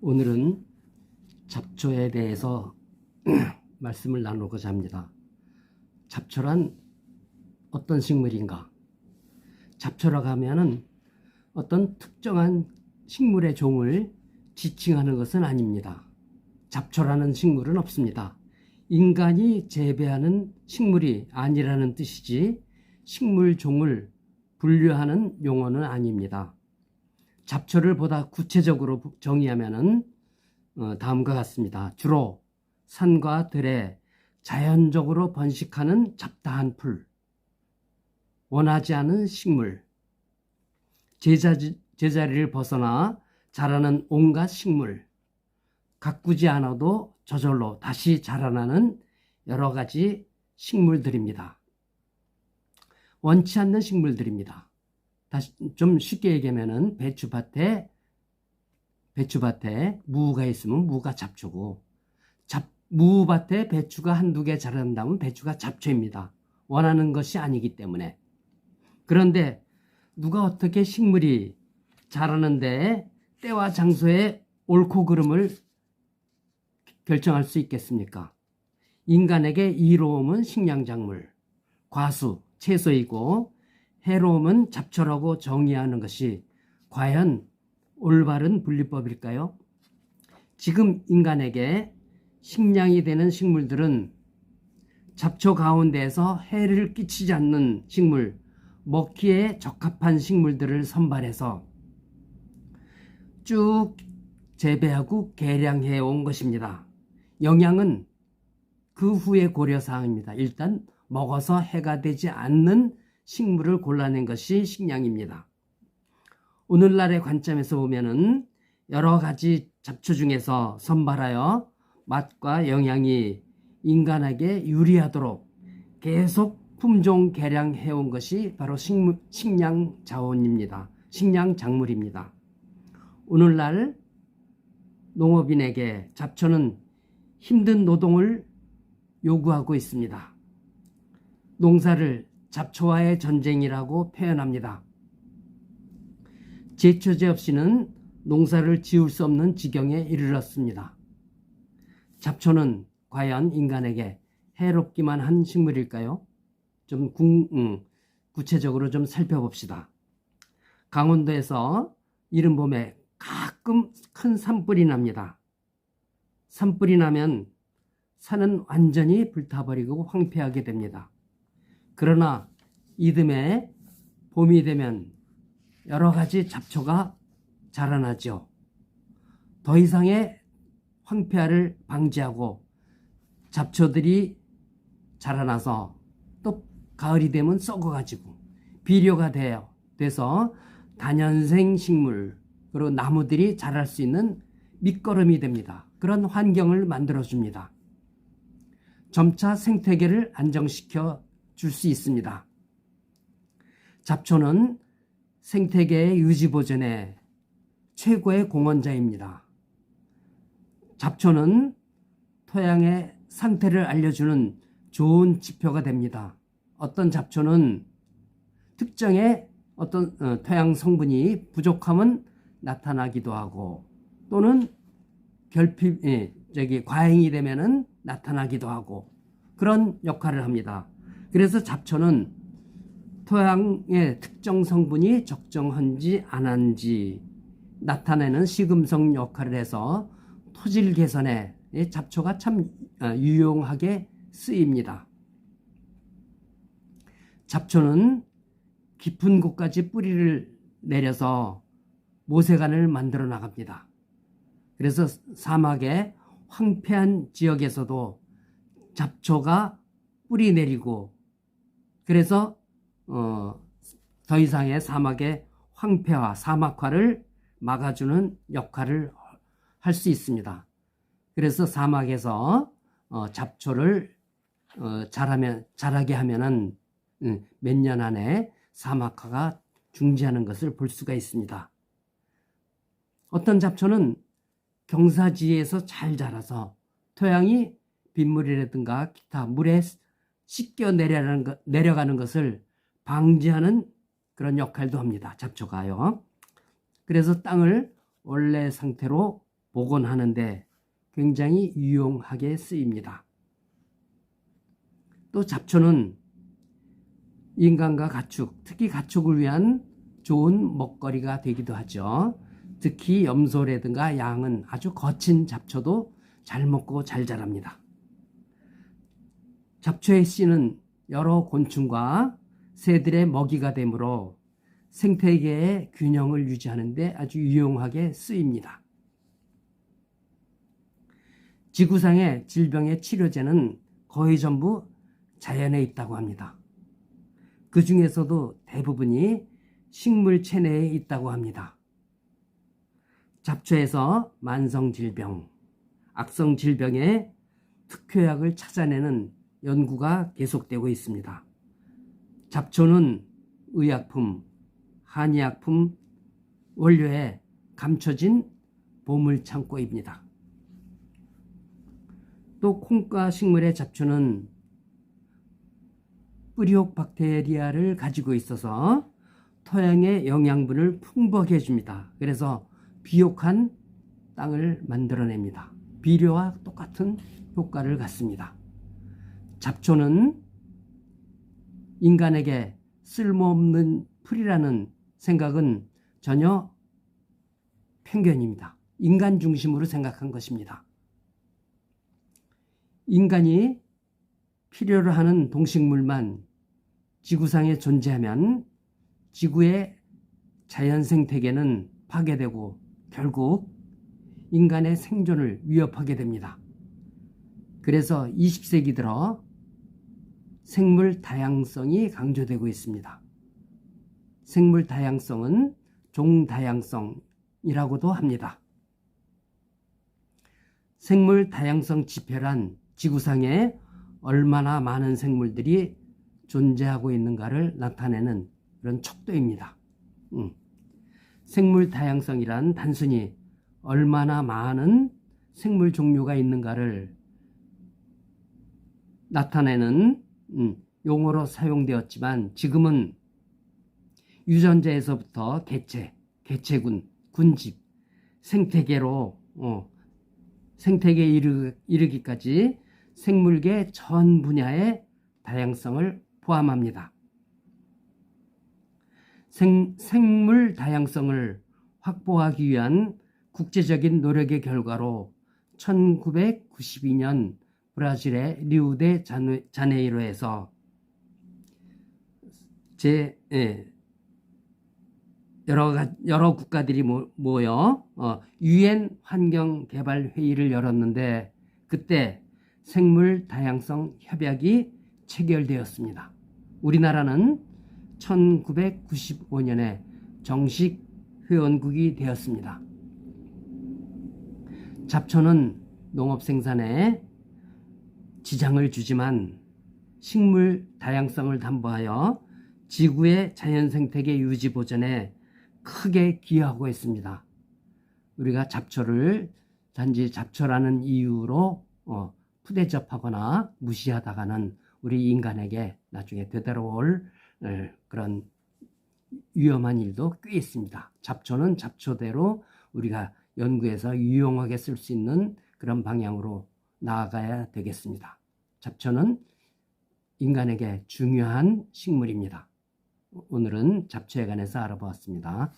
오늘은 잡초에 대해서 말씀을 나누고자 합니다. 잡초란 어떤 식물인가? 잡초라고 하면은 어떤 특정한 식물의 종을 지칭하는 것은 아닙니다. 잡초라는 식물은 없습니다. 인간이 재배하는 식물이 아니라는 뜻이지 식물 종을 분류하는 용어는 아닙니다. 잡초를 보다 구체적으로 정의하면은 다음과 같습니다. 주로 산과 들에 자연적으로 번식하는 잡다한 풀, 원하지 않은 식물, 제자리를 벗어나 자라는 온갖 식물, 가꾸지 않아도 저절로 다시 자라나는 여러 가지 식물들입니다. 원치 않는 식물들입니다. 다시 좀 쉽게 얘기하면은 배추밭에 무가 있으면 무가 잡초고, 무밭에 배추가 한두 개 자란다면 배추가 잡초입니다. 원하는 것이 아니기 때문에. 그런데 누가 어떻게 식물이 자라는데 때와 장소에 옳고 그름을 결정할 수 있겠습니까? 인간에게 이로움은 식량작물, 과수, 채소이고 해로움은 잡초라고 정의하는 것이 과연 올바른 분리법일까요? 지금 인간에게 식량이 되는 식물들은 잡초 가운데에서 해를 끼치지 않는 식물, 먹기에 적합한 식물들을 선발해서 쭉 재배하고 개량해 온 것입니다. 영양은 그 후에 고려사항입니다. 일단 먹어서 해가 되지 않는 식물을 골라낸 것이 식량입니다. 오늘날의 관점에서 보면은 여러 가지 잡초 중에서 선발하여 맛과 영양이 인간에게 유리하도록 계속 품종 개량해 온 것이 바로 식량 자원입니다. 식량 작물입니다. 오늘날 농업인에게 잡초는 힘든 노동을 요구하고 있습니다. 농사를 잡초와의 전쟁이라고 표현합니다. 제초제 없이는 농사를 지을 수 없는 지경에 이르렀습니다. 잡초는 과연 인간에게 해롭기만 한 식물일까요? 좀 구체적으로 좀 살펴봅시다. 강원도에서 이른 봄에 가끔 큰 산불이 납니다. 산불이 나면 산은 완전히 불타버리고 황폐하게 됩니다. 그러나 이듬해 봄이 되면 여러 가지 잡초가 자라나죠. 더 이상의 황폐화를 방지하고 잡초들이 자라나서 또 가을이 되면 썩어가지고 비료가 돼서 다년생 식물, 그리고 나무들이 자랄 수 있는 밑거름이 됩니다. 그런 환경을 만들어줍니다. 점차 생태계를 안정시켜 줄 수 있습니다. 잡초는 생태계의 유지 보존에 최고의 공헌자입니다. 잡초는 토양의 상태를 알려주는 좋은 지표가 됩니다. 어떤 잡초는 특정의 어떤 토양 성분이 부족함은 나타나기도 하고, 또는 과잉이 되면은 나타나기도 하고, 그런 역할을 합니다. 그래서 잡초는 토양의 특정 성분이 적정한지 안 한지 나타내는 시금성 역할을 해서 토질 개선에 잡초가 참 유용하게 쓰입니다. 잡초는 깊은 곳까지 뿌리를 내려서 모세관을 만들어 나갑니다. 그래서 사막의 황폐한 지역에서도 잡초가 뿌리 내리고, 그래서 더 이상의 사막의 황폐화, 사막화를 막아주는 역할을 할 수 있습니다. 그래서 사막에서 잡초를 자라게 하면은 몇 년 안에 사막화가 중지하는 것을 볼 수가 있습니다. 어떤 잡초는 경사지에서 잘 자라서 토양이 빗물이라든가 기타 물에 씻겨 내려가는 것을 방지하는 그런 역할도 합니다. 잡초가요. 그래서 땅을 원래 상태로 복원하는데 굉장히 유용하게 쓰입니다. 또 잡초는 인간과 가축, 특히 가축을 위한 좋은 먹거리가 되기도 하죠. 특히 염소라든가 양은 아주 거친 잡초도 잘 먹고 잘 자랍니다. 잡초의 씨는 여러 곤충과 새들의 먹이가 되므로 생태계의 균형을 유지하는 데 아주 유용하게 쓰입니다. 지구상의 질병의 치료제는 거의 전부 자연에 있다고 합니다. 그 중에서도 대부분이 식물 체내에 있다고 합니다. 잡초에서 만성질병, 악성질병의 특효약을 찾아내는 연구가 계속되고 있습니다. 잡초는 의약품, 한의약품 원료에 감춰진 보물창고입니다. 또 콩과 식물의 잡초는 뿌리옥박테리아를 가지고 있어서 토양의 영양분을 풍부하게 해줍니다. 그래서 비옥한 땅을 만들어냅니다. 비료와 똑같은 효과를 갖습니다. 잡초는 인간에게 쓸모없는 풀이라는 생각은 전혀 편견입니다. 인간 중심으로 생각한 것입니다. 인간이 필요로 하는 동식물만 지구상에 존재하면 지구의 자연 생태계는 파괴되고 결국 인간의 생존을 위협하게 됩니다. 그래서 20세기 들어 생물 다양성이 강조되고 있습니다. 생물 다양성은 종 다양성이라고도 합니다. 생물 다양성 지표란 지구상에 얼마나 많은 생물들이 존재하고 있는가를 나타내는 그런 척도입니다. 생물 다양성이란 단순히 얼마나 많은 생물 종류가 있는가를 나타내는 용어로 사용되었지만 지금은 유전자에서부터 개체, 개체군, 군집, 생태계로 생태계에 이르기까지 생물계 전 분야의 다양성을 포함합니다. 생물 다양성을 확보하기 위한 국제적인 노력의 결과로 1992년 브라질의 리우데 자네이로에서 여러 국가들이 모여 UN 환경개발회의를 열었는데 그때 생물 다양성 협약이 체결되었습니다. 우리나라는 1995년에 정식 회원국이 되었습니다. 잡초는 농업 생산에 지장을 주지만 식물 다양성을 담보하여 지구의 자연 생태계 유지 보존에 크게 기여하고 있습니다. 우리가 잡초를 단지 잡초라는 이유로 푸대접하거나 무시하다가는 우리 인간에게 나중에 되돌아올 그런 위험한 일도 꽤 있습니다. 잡초는 잡초대로 우리가 연구해서 유용하게 쓸 수 있는 그런 방향으로 나아가야 되겠습니다. 잡초는 인간에게 중요한 식물입니다. 오늘은 잡초에 관해서 알아보았습니다.